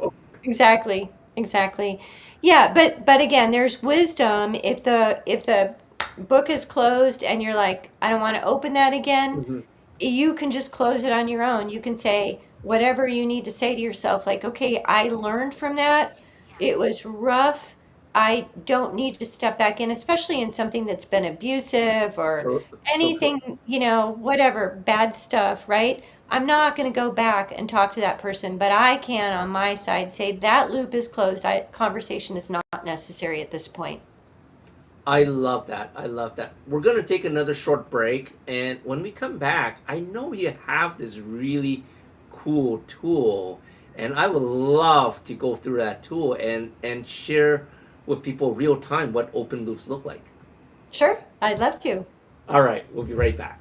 Exactly. Exactly. Yeah, but again, there's wisdom if the book is closed and you're like, I don't want to open that again, Mhm. you can just close it on your own. You can say whatever you need to say to yourself, like, okay, I learned from that. It was rough. I don't need to step back in, especially in something that's been abusive or So true. anything, whatever, bad stuff, right? I'm not going to go back and talk to that person, but I can on my side say that loop is closed. Conversation is not necessary at this point. I love that. I love that. We're going to take another short break. And when we come back, I know you have this really cool tool. And I would love to go through that tool and share with people real time what open loops look like. Sure, I'd love to. All right, we'll be right back.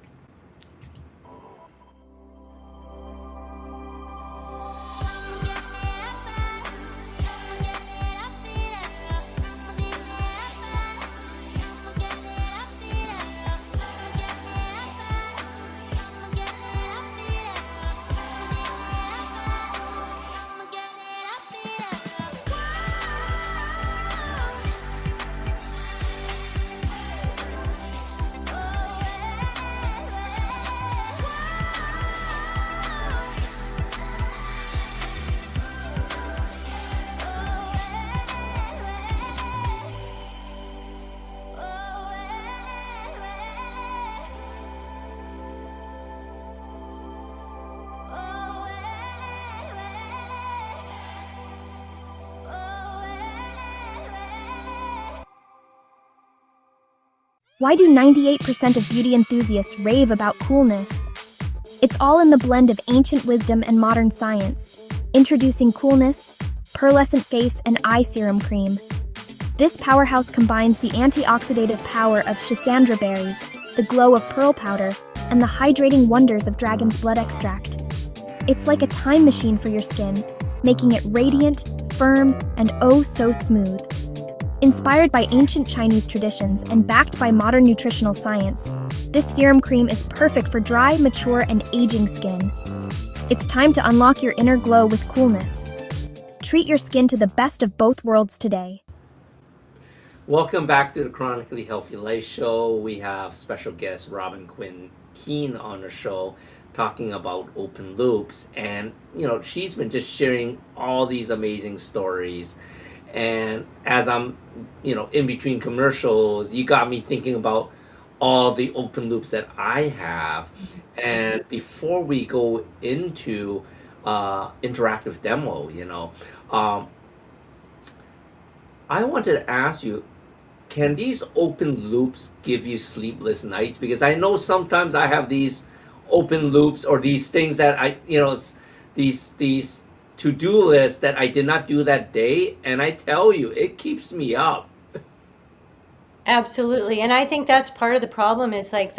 Why do 98% of beauty enthusiasts rave about coolness? It's all in the blend of ancient wisdom and modern science. Introducing Coolness, Pearlescent Face and Eye Serum Cream. This powerhouse combines the antioxidative power of schisandra berries, the glow of pearl powder, and the hydrating wonders of dragon's blood extract. It's like a time machine for your skin, making it radiant, firm, and oh so smooth. Inspired by ancient Chinese traditions and backed by modern nutritional science, this serum cream is perfect for dry, mature, and aging skin. It's time to unlock your inner glow with Coolness. Treat your skin to the best of both worlds today. Welcome back to the Chronically Healthy Life show. We have special guest Robin Quinn Keehn on the show talking about open loops. And, she's been just sharing all these amazing stories. And as I'm, in between commercials, you got me thinking about all the open loops that I have. And before we go into interactive demo, I wanted to ask you, can these open loops give you sleepless nights? Because I know sometimes I have these open loops or these things that these to-do lists that I did not do that day, and I tell you, it keeps me up. Absolutely. And I think that's part of the problem is like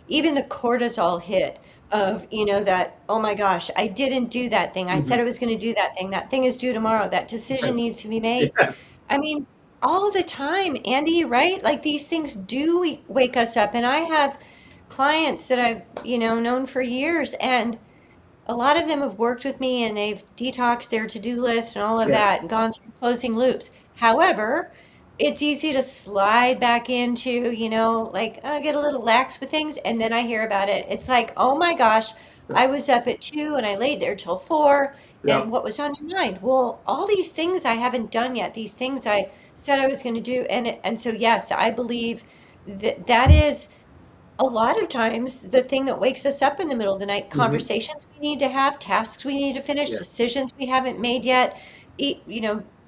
even the cortisol hit of, that, oh my gosh, I didn't do that thing. I said I was going to do that thing. That thing is due tomorrow. That decision needs to be made. Yes. I mean, all the time, Andy, right? Like these things do wake us up. And I have clients that I've, known for years, and a lot of them have worked with me and they've detoxed their to-do list and all of Yeah. that and gone through closing loops. However, it's easy to slide back into, like I get a little lax with things and then I hear about it. It's like, oh my gosh, I was up at 2 and I laid there till 4. Yeah. And what was on your mind? Well, all these things I haven't done yet, these things I said I was going to do. And so, yes, I believe that is a lot of times the thing that wakes us up in the middle of the night. Conversations we need to have, tasks we need to finish, Yeah. decisions we haven't made yet,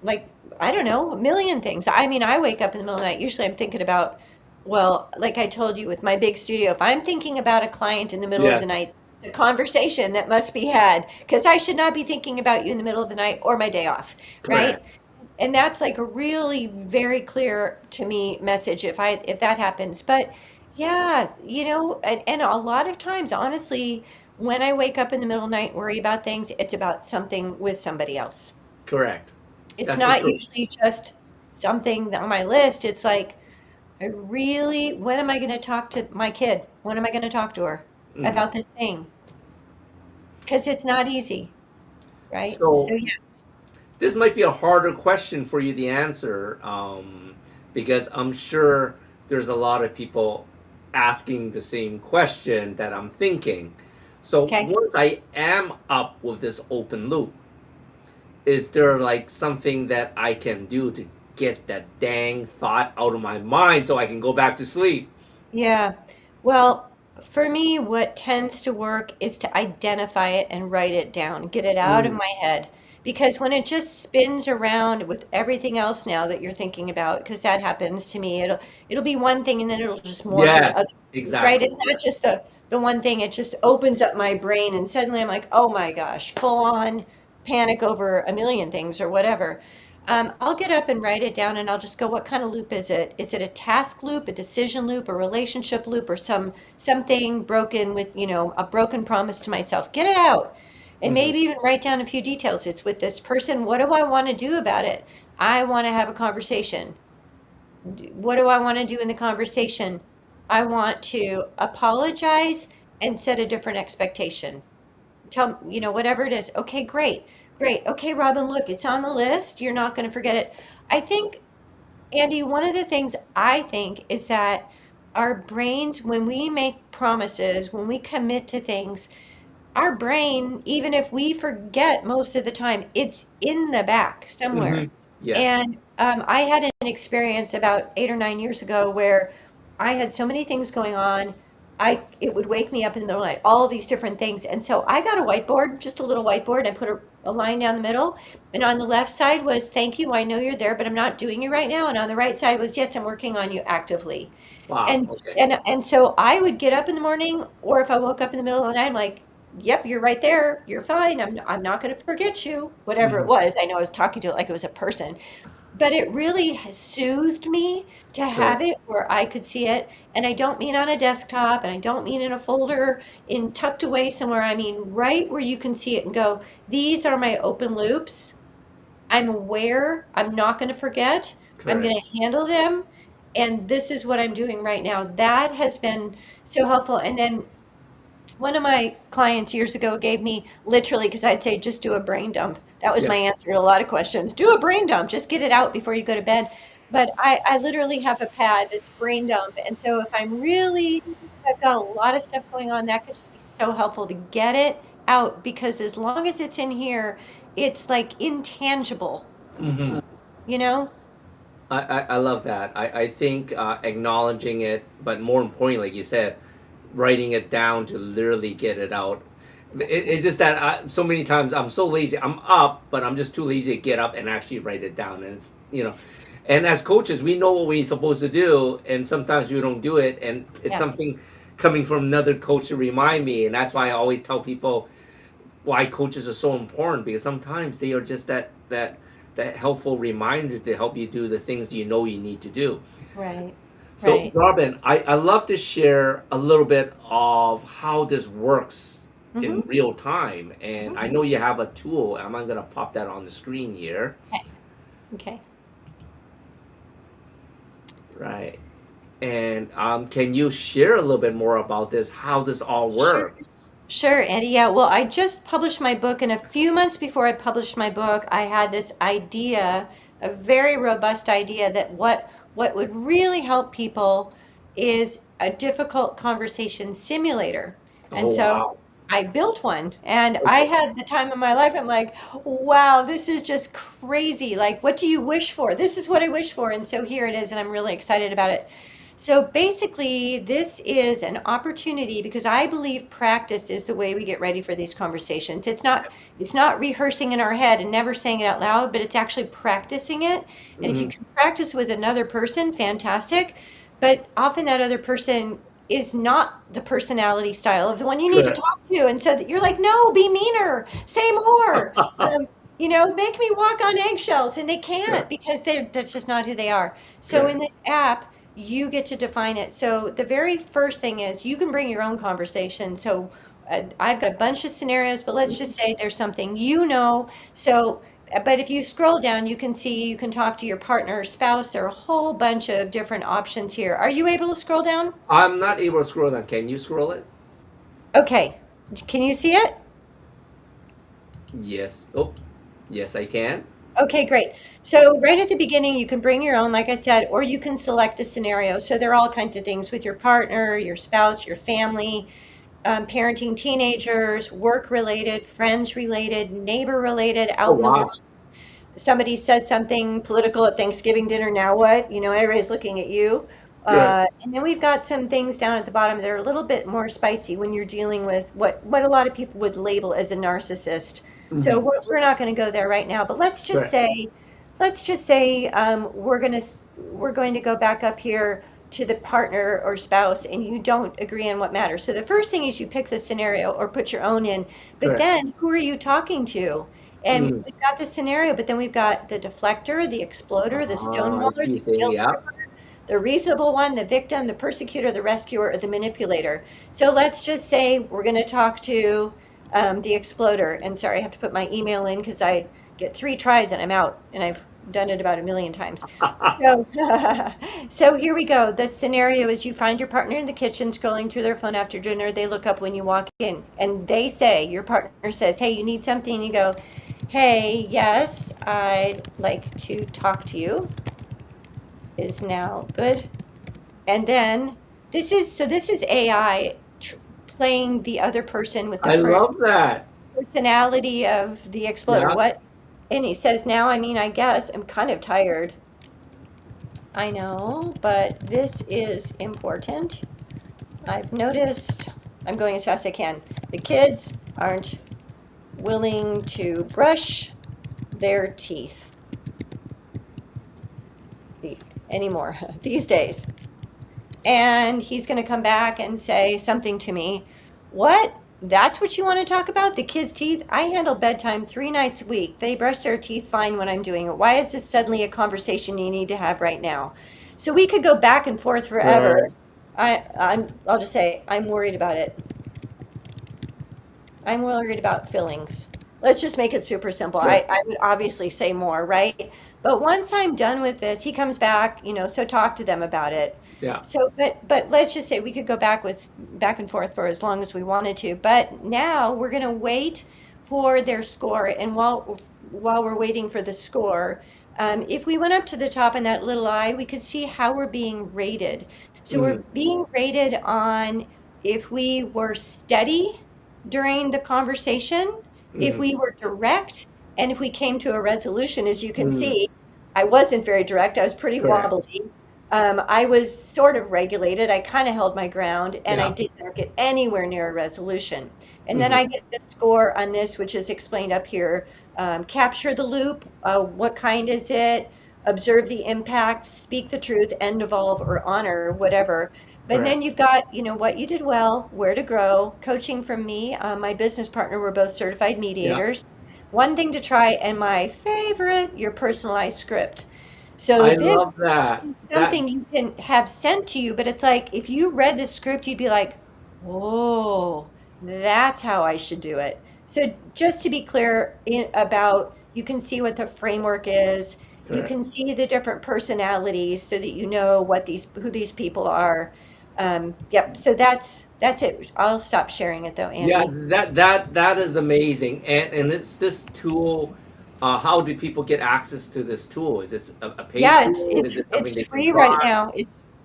like, I don't know, a million things. I mean, I wake up in the middle of the night, usually I'm thinking about, well, like I told you with my big studio, if I'm thinking about a client in the middle of the Yes. night, it's a conversation that must be had, because I should not be thinking about you in the middle of the night or my day off, right? Correct. And that's like a really very clear to me message if that happens. But yeah, and a lot of times, honestly, when I wake up in the middle of the night, worry about things, it's about something with somebody else. Correct. It's That's so not true. usually just something on my list. It's like, when am I going to talk to my kid? When am I going to talk to her about this thing? Because it's not easy, right? So So yes. this might be a harder question for you to answer, because I'm sure there's a lot of people asking the same question that I'm thinking. So Okay. once I am up with this open loop, is there like something that I can do to get that dang thought out of my mind so I can go back to sleep? Yeah. Well, For me, what tends to work is to identify it and write it down, get it out of Mm, my head. Because when it just spins around with everything else now that you're thinking about, because that happens to me, it'll be one thing and then it'll just morph into other yes, things, right? It's exactly. not just the one thing, it just opens up my brain and suddenly I'm like, oh my gosh, full on panic over a million things or whatever. I'll get up and write it down and I'll just go, what kind of loop is it? Is it a task loop, a decision loop, a relationship loop, or something broken with, a broken promise to myself? Get it out. And Hmm. maybe even write down a few details. It's with this person. What do I want to do about it? I want to have a conversation. What do I want to do in the conversation? I want to apologize and set a different expectation. Tell, whatever it is. Okay, great. Great. Okay, Robin, look, it's on the list. You're not going to forget it. I think, Andy, one of the things I think is that our brains, when we make promises, when we commit to things, our brain, even if we forget most of the time, it's in the back Hmm. somewhere. Yes. And I had an experience about 8 or 9 years ago where I had so many things going on. It would wake me up in the middle of the night, all these different things. And so I got a whiteboard, just a little whiteboard. I put a line down the middle. And on the left side was, thank you, I know you're there, but I'm not doing you right now. And on the right side was, yes, I'm working on you actively. Wow. And Okay. and so I would get up in the morning, or if I woke up in the middle of the night, I'm like, "Yep, you're right there. You're fine. I'm not going to forget you." Whatever it Hmm. was, I know I was talking to it like it was a person, but it really has soothed me to Sure. have it where I could see it. And I don't mean on a desktop, and I don't mean in a folder in tucked away somewhere. I mean right where you can see it and go, "These are my open loops. I'm aware. I'm not going to forget. I'm going Correct. to handle them. And this is what I'm doing right now." That has been so helpful. And then one of my clients years ago gave me literally, because I'd say just do a brain dump. That was my Yes. answer to a lot of questions. Do a brain dump, just get it out before you go to bed. But I literally have a pad that's brain dump. And so if I've got a lot of stuff going on, that could just be so helpful to get it out because as long as it's in here, it's like intangible, Hmm. you know? I love that. I think acknowledging it, but more importantly, like you said, writing it down to literally get it out. It's just that so many times I'm so lazy. I'm up, but I'm just too lazy to get up and actually write it down. And and as coaches, we know what we're supposed to do, and sometimes we don't do it. And it's Yeah. something coming from another coach to remind me. And that's why I always tell people why coaches are so important because sometimes they are just that helpful reminder to help you do the things you know you need to do. Right. So, Right. Robin, I love to share a little bit of how this works in Mm-hmm. real time. And Mm-hmm. I know you have a tool. I'm going to pop that on the screen here. Okay. Okay. Right. And can you share a little bit more about this, how this all Sure. works? Sure, Andy. Yeah, well, I just published my book, and a few months before I published my book, I had this idea, a very robust idea that what would really help people is a difficult conversation simulator. And Oh, so wow. I built one, and I Okay. had the time of my life. I'm like, wow, this is just crazy. Like, what do you wish for? This is what I wish for. And so here it is, and I'm really excited about it. So basically, this is an opportunity because I believe practice is the way we get ready for these conversations. It's not rehearsing in our head and never saying it out loud, but it's actually practicing it. And if you Hmm. can practice with another person, fantastic. But often that other person is not the personality style of the one you need to Correct. talk to. And so that you're like, no, be meaner, say more. Make me walk on eggshells. And they can't Correct. because that's just not who they are. So in Correct. this app, you get to define it. So the very first thing is you can bring your own conversation. So I've got a bunch of scenarios, but let's just say there's something So, but if you scroll down, you can see you can talk to your partner or spouse. There are a whole bunch of different options here. Are you able to scroll down? I'm not able to scroll down. Can you scroll it? Okay. Can you see it? Yes. Oh, yes, I can. Okay, great. So right at the beginning, you can bring your own, like I said, or you can select a scenario. So there are all kinds of things with your partner, your spouse, your family, parenting teenagers, work related, friends related, neighbor related, Oh, out in the world. wow. Somebody says something political at Thanksgiving dinner. Now what? Everybody's looking at you. Right. And then we've got some things down at the bottom that are a little bit more spicy when you're dealing with what a lot of people would label as a narcissist. So Hmm. we're not going to go there right now, but Right. let's just say we're going to go back up here to the partner or spouse, and you don't agree on what matters. So the first thing is you pick the scenario or put your own in, but Right. then who are you talking to? And Mm. we've got the scenario, but then we've got the deflector, the exploder, the I stonewaller, see you the saying, guilt yeah. tripper, the reasonable one, the victim, the persecutor, the rescuer, or the manipulator. So let's just say we're going to talk to the exploder. And sorry, I have to put my email in because I get 3 tries and I'm out, and I've done it about a million times. So, so here we go. The scenario is you find your partner in the kitchen scrolling through their phone after dinner. They look up when you walk in, and they say, your partner says, "Hey, you need something?" And you go, "Hey, yes, I'd like to talk to you. Is now good?" And then this is AI playing the other person with the I love that. personality of the exploder. Yeah. What? And he says, "Now, I mean, I guess I'm kind of tired. I know, but this is important. I've noticed, I'm going as fast as I can. The kids aren't willing to brush their teeth anymore these days." And he's going to come back and say something to me. "What? That's what you want to talk about? The kids' teeth? I handle bedtime 3 nights a week. They brush their teeth fine when I'm doing it. Why is this suddenly a conversation you need to have right now?" So we could go back and forth forever. Right. I'll just say I'm worried about it. I'm worried about fillings. Let's just make it super simple. Right. I would obviously say more, right? But once I'm done with this, he comes back, so talk to them about it. Yeah. So, but let's just say we could go back and forth for as long as we wanted to. But now we're going to wait for their score, and while we're waiting for the score, if we went up to the top in that little eye, we could see how we're being rated. So we're Mm. being rated on if we were steady during the conversation, if Mm. we were direct, and if we came to a resolution. As you can Mm. see, I wasn't very direct. I was pretty Correct. wobbly. I was sort of regulated. I kind of held my ground, and I Yeah. did not get anywhere near a resolution. And then Hmm. I get a score on this, which is explained up here. Capture the loop. What kind is it? Observe the impact, speak the truth, end, evolve, or honor, whatever. But then Correct. you've got, what you did well, where to grow, coaching from me, my business partner, we're both certified Yeah. mediators. One thing to try, and my favorite, your personalized script. So I love this that. is That something you can have sent to you, but it's like if you read this script, you'd be like, "Oh, that's how I should do it." So just to be clear about, you can see what the framework is. You correct. can see the different personalities so that you know who these people are. Yep. So that's it. I'll stop sharing it though, Yeah, Andy. that is amazing. And it's this tool. How do people get access to this tool? Is it a paid Yeah, tool? Is it something it's they can free right try? now.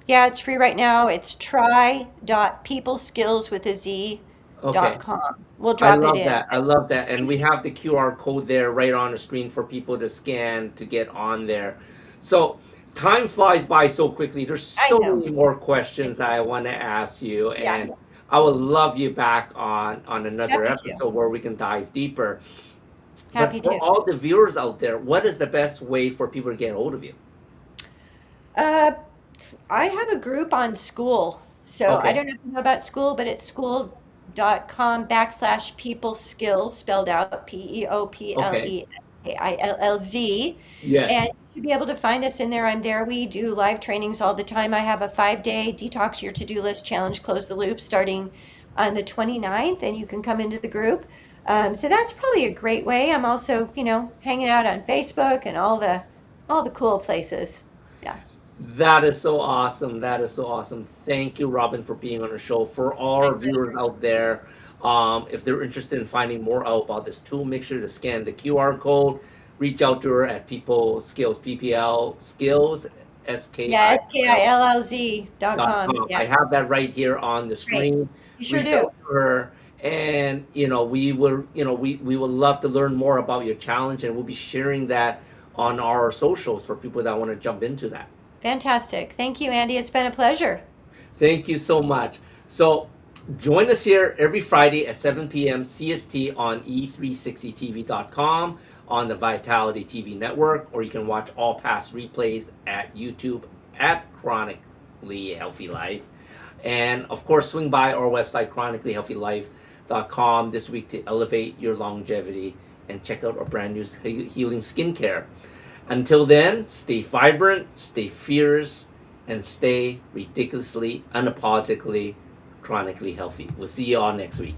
It's free right now. It's try.peopleskills with a Z dot Okay. com. We'll I drop it love in. that. I love that. And we have the QR code there right on the screen for people to scan to get on there. So time flies by so quickly. There's I so know. many more questions I want to ask you, Yeah, and I would love you back on another happy to. episode where we can dive deeper. But Happy for to. all the viewers out there, what is the best way for people to get hold of you? Uh, I have a group on school. So I Okay. don't know if you know about school, but it's school.com/ people skills spelled out Okay. PEOPLESKILLZ. And Yes. you should be able to find us in there. I'm there. We do live trainings all the time. I have a 5-day detox your to-do list challenge, close the loop, starting on the 29th, and you can come into the group. So that's probably a great way. I'm also, hanging out on Facebook and all the cool places. Yeah. That is so awesome. That is so awesome. Thank you, Robin, for being on the show. For all My our viewers pleasure. out there, if they're interested in finding more out about this tool, make sure to scan the QR code. Reach out to her at People Skills, PPL Skills, Yeah, SKILL skillz.com. com. Yeah, I have that right here on the great. screen. You sure Reach do. out to her, and we would love to learn more about your challenge, and we'll be sharing that on our socials for people that want to jump into that. Fantastic. Thank you, Andy. It's been a pleasure. Thank you so much. So join us here every Friday at 7 p.m. CST on e360tv.com, on the Vitality TV network, or you can watch all past replays at YouTube at Chronically Healthy Life. And of course, swing by our website, chronicallyhealthylife.com, this week to elevate your longevity and check out our brand new healing skincare. Until then, stay vibrant, stay fierce, and stay ridiculously, unapologetically, chronically healthy. We'll see you all next week.